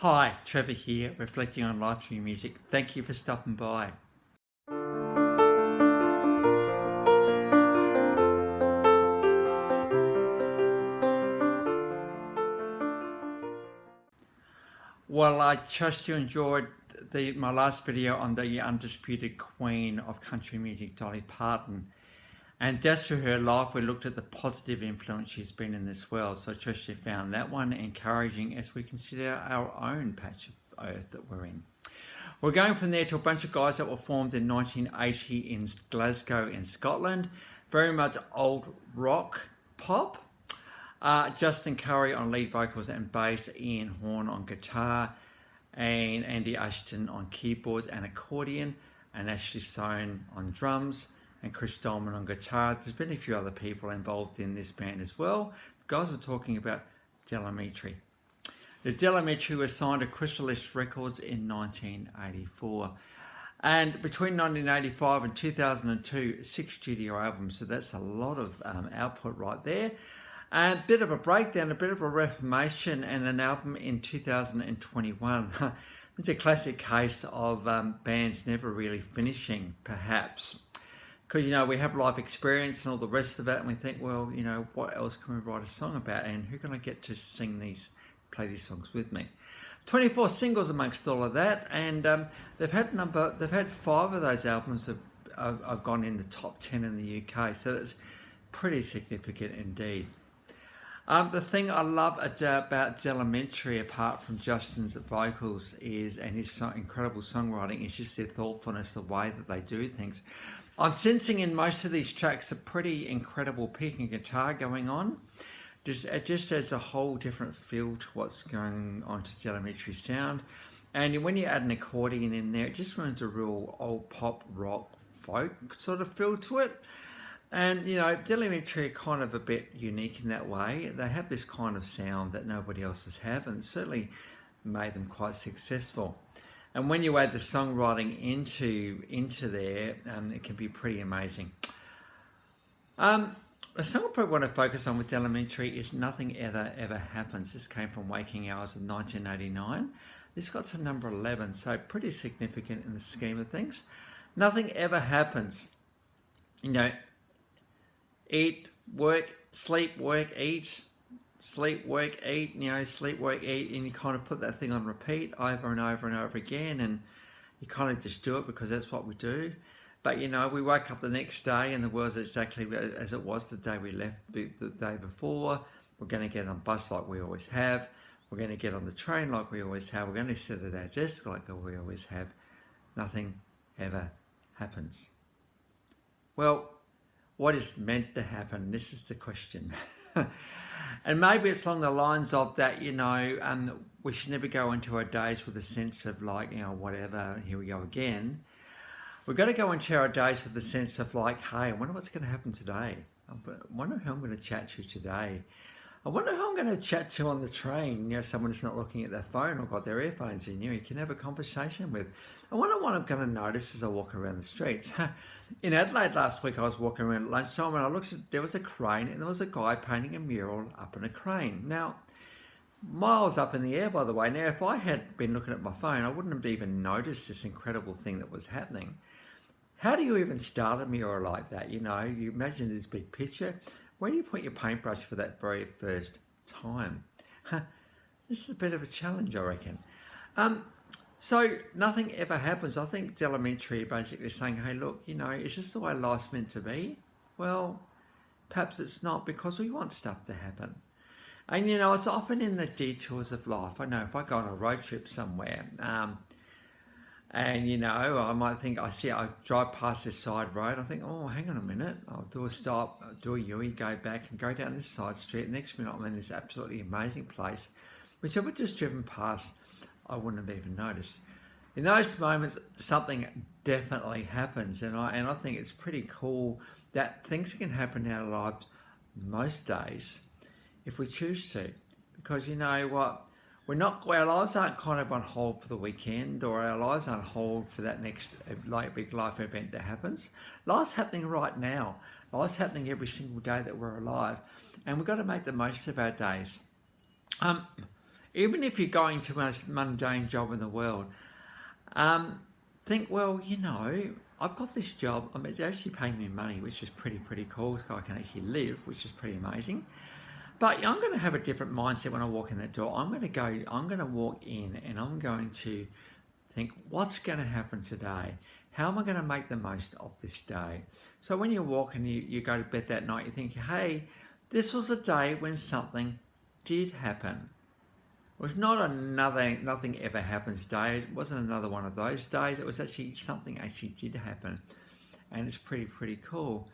Hi, Trevor here, reflecting on life through music. Thank you for stopping by. Well, I trust you enjoyed my last video on the undisputed queen of country music, Dolly Parton. And just through her life, we looked at the positive influence she's been in this world. So I trust you found that one encouraging as we consider our own patch of earth that we're in. We're going from there to a bunch of guys that were formed in 1980 in Glasgow in Scotland. Very much old rock pop. Justin Curry on lead vocals and bass, Ian Horn on guitar, and Andy Ashton on keyboards and accordion, and Ashley Sohn on drums, and Chris Dolman on guitar. There's been a few other people involved in this band as well. The guys were talking about Amitri. The Amitri was signed to Chrysalis Records in 1984. And between 1985 and 2002, 6 studio albums. So that's a lot of output right there. A bit of a breakdown, a bit of a reformation, and an album in 2021. It's a classic case of bands never really finishing, perhaps. Because, we have life experience and all the rest of it, and we think, well, what else can we write a song about? And who can I get to play these songs with me? 24 singles amongst all of that, and they've had 5 of those albums have gone in the top 10 in the UK, so that's pretty significant indeed. The thing I love about Amitri, apart from Justin's vocals, and his incredible songwriting, is just their thoughtfulness, the way that they do things. I'm sensing in most of these tracks a pretty incredible picking guitar going on. It just adds a whole different feel to what's going on to Amitri sound. And when you add an accordion in there, it just runs a real old pop, rock, folk sort of feel to it. And, Amitri are kind of a bit unique in that way. They have this kind of sound that nobody else has have, and certainly made them quite successful. And when you add the songwriting into there, it can be pretty amazing. The song I probably want to focus on with Amitri is Nothing Ever Happens. This came from Waking Hours of 1989. This got to number 11, so pretty significant in the scheme of things. Nothing ever happens. Eat, work, sleep, work, eat, sleep, work, eat, sleep, work, eat, and you kind of put that thing on repeat over and over and over again, and you kind of just do it because that's what we do. But, we wake up the next day and the world's exactly as it was the day we left the day before. We're going to get on a bus like we always have. We're going to get on the train like we always have. We're going to sit at our desk like we always have. Nothing ever happens. Well, what is meant to happen? This is the question. And maybe it's along the lines of that, we should never go into our days with a sense of whatever, here we go again. We've got to go into our days with the sense of hey, I wonder what's going to happen today. I wonder who I'm going to chat to today. I wonder who I'm going to chat to on the train. Someone who's not looking at their phone or got their earphones in. You can have a conversation with. I wonder what I'm going to notice as I walk around the streets. In Adelaide last week, I was walking around at lunchtime and I looked at, there was a crane and there was a guy painting a mural up in a crane. Now, miles up in the air, by the way. Now, if I had been looking at my phone, I wouldn't have even noticed this incredible thing that was happening. How do you even start a mural like that? You imagine this big picture. Where do you put your paintbrush for that very first time? This is a bit of a challenge, I reckon. So nothing ever happens. I think Amitri basically saying, hey, look, is this the way life's meant to be? Well, perhaps it's not, because we want stuff to happen. And, it's often in the detours of life. I know if I go on a road trip somewhere, and, I might think, I drive past this side road. I think, oh, hang on a minute. I'll do a stop, do a U-turn, go back and go down this side street. Next minute, I'm in this absolutely amazing place, which I would just driven past, I wouldn't have even noticed. In those moments, something definitely happens. And I think it's pretty cool that things can happen in our lives most days if we choose to. Because you know what? Our lives aren't kind of on hold for the weekend, or our lives aren't on hold for that next big life event that happens. Life's happening right now. Life's happening every single day that we're alive, and we've got to make the most of our days. even if you're going to the most mundane job in the world, think, well, you know, I've got this job. I mean, they're actually paying me money, which is pretty cool. So I can actually live, which is pretty amazing. But I'm going to have a different mindset when I walk in that door. I'm going to walk in and I'm going to think, what's going to happen today? How am I going to make the most of this day? So when you walk and you go to bed that night, you think, hey, this was a day when something did happen. It was not another nothing ever happens day. It wasn't another one of those days. It was actually something actually did happen. And it's pretty cool.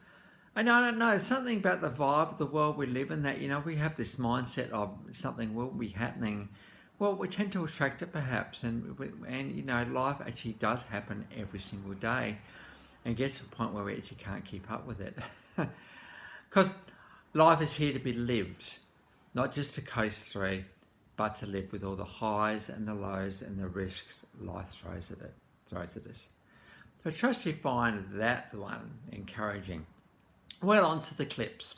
And I don't know, something about the vibe of the world we live in that, you know, we have this mindset of something will be happening. Well, we tend to attract it perhaps. And you know, life actually does happen every single day. And gets to the point where we actually can't keep up with it. Because life is here to be lived, not just to coast through, but to live with all the highs and the lows and the risks life throws at us. So I trust you find that one encouraging. Well, on to the clips.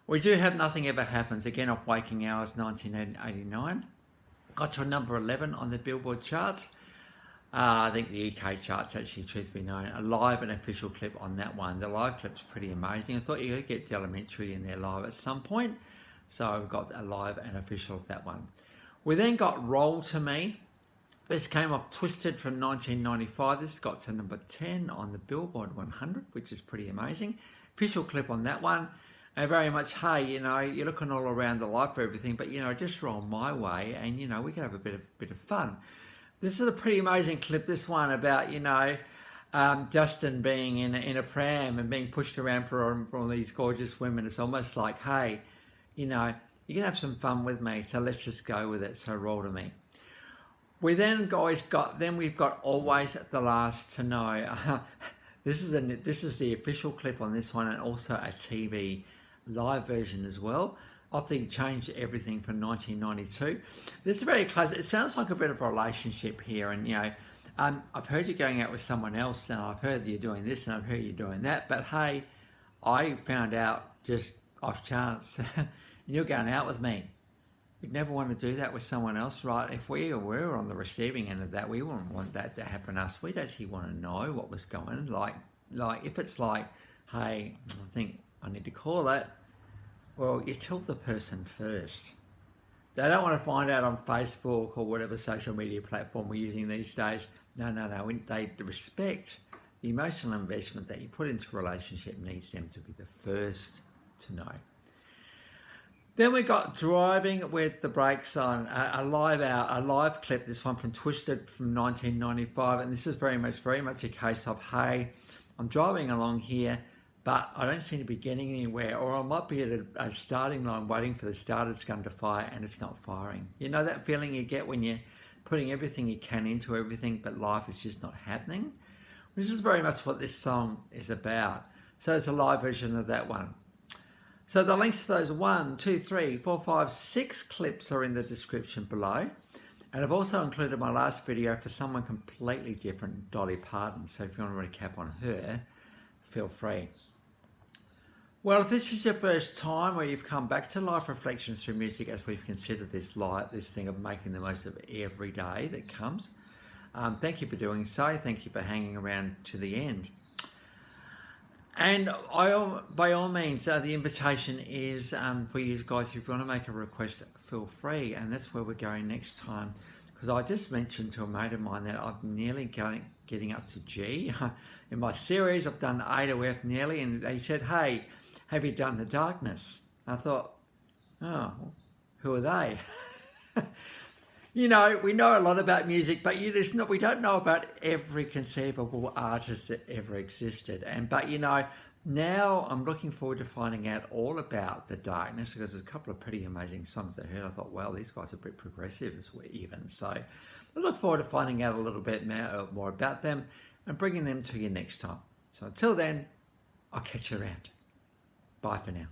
We do have Nothing Ever Happens, again off Waking Hours 1989. Got to a number 11 on the Billboard charts. I think the UK charts actually, truth be known. A live and official clip on that one. The live clip's pretty amazing. I thought you could get Amitri in there live at some point. So I've got a live and official of that one. We then got Roll to Me. This came off Twisted from 1995. This got to number 10 on the Billboard 100, which is pretty amazing. Official clip on that one. And very much, hey, you know, you're looking all around the life for everything, but, you know, just roll my way and, you know, we can have a bit of fun. This is a pretty amazing clip, this one, about, you know, Justin being in a pram and being pushed around for all these gorgeous women. It's almost like, hey, you know, you can have some fun with me, so let's just go with it. So roll to me. We then we've got Always at the Last to Know. This is the official clip on this one, and also a TV live version as well. I think changed everything from 1992. This is very close. It sounds like a bit of a relationship here, and you know, I've heard you going out with someone else, and I've heard you're doing this, and I've heard you're doing that. But hey, I found out just off chance, and you're going out with me. We'd never want to do that with someone else, right? If we were on the receiving end of that, we wouldn't want that to happen to us. We'd actually want to know what was going. Like if it's like, hey, I think I need to call that. Well, you tell the person first. They don't want to find out on Facebook or whatever social media platform we're using these days. No. They respect the emotional investment that you put into a relationship needs them to be the first to know. Then we got Driving with the Brakes On, a live clip, this one from Twisted from 1995. And this is very much a case of, hey, I'm driving along here, but I don't seem to be getting anywhere. Or I might be at a starting line waiting for the starter's gun to fire and it's not firing. You know that feeling you get when you're putting everything you can into everything, but life is just not happening? This is very much what this song is about. So it's a live version of that one. So the links to those 1, 2, 3, 4, 5, 6 clips are in the description below. And I've also included my last video for someone completely different, Dolly Parton. So if you want to recap on her, feel free. Well, if this is your first time or you've come back to Life Reflections Through Music as we've considered this thing of making the most of every day that comes, thank you for doing so. Thank you for hanging around to the end. And by all means, the invitation is for you guys, if you want to make a request, feel free. And that's where we're going next time. Because I just mentioned to a mate of mine that I'm nearly getting up to G. In my series, I've done A to F nearly. And they said, hey, have you done The Darkness? I thought, oh, who are they? You know, we know a lot about music, but we don't know about every conceivable artist that ever existed. But you know, now I'm looking forward to finding out all about The Darkness, because there's a couple of pretty amazing songs I heard. I thought, well, these guys are a bit progressive as well, even. So I look forward to finding out a little bit more about them and bringing them to you next time. So until then, I'll catch you around. Bye for now.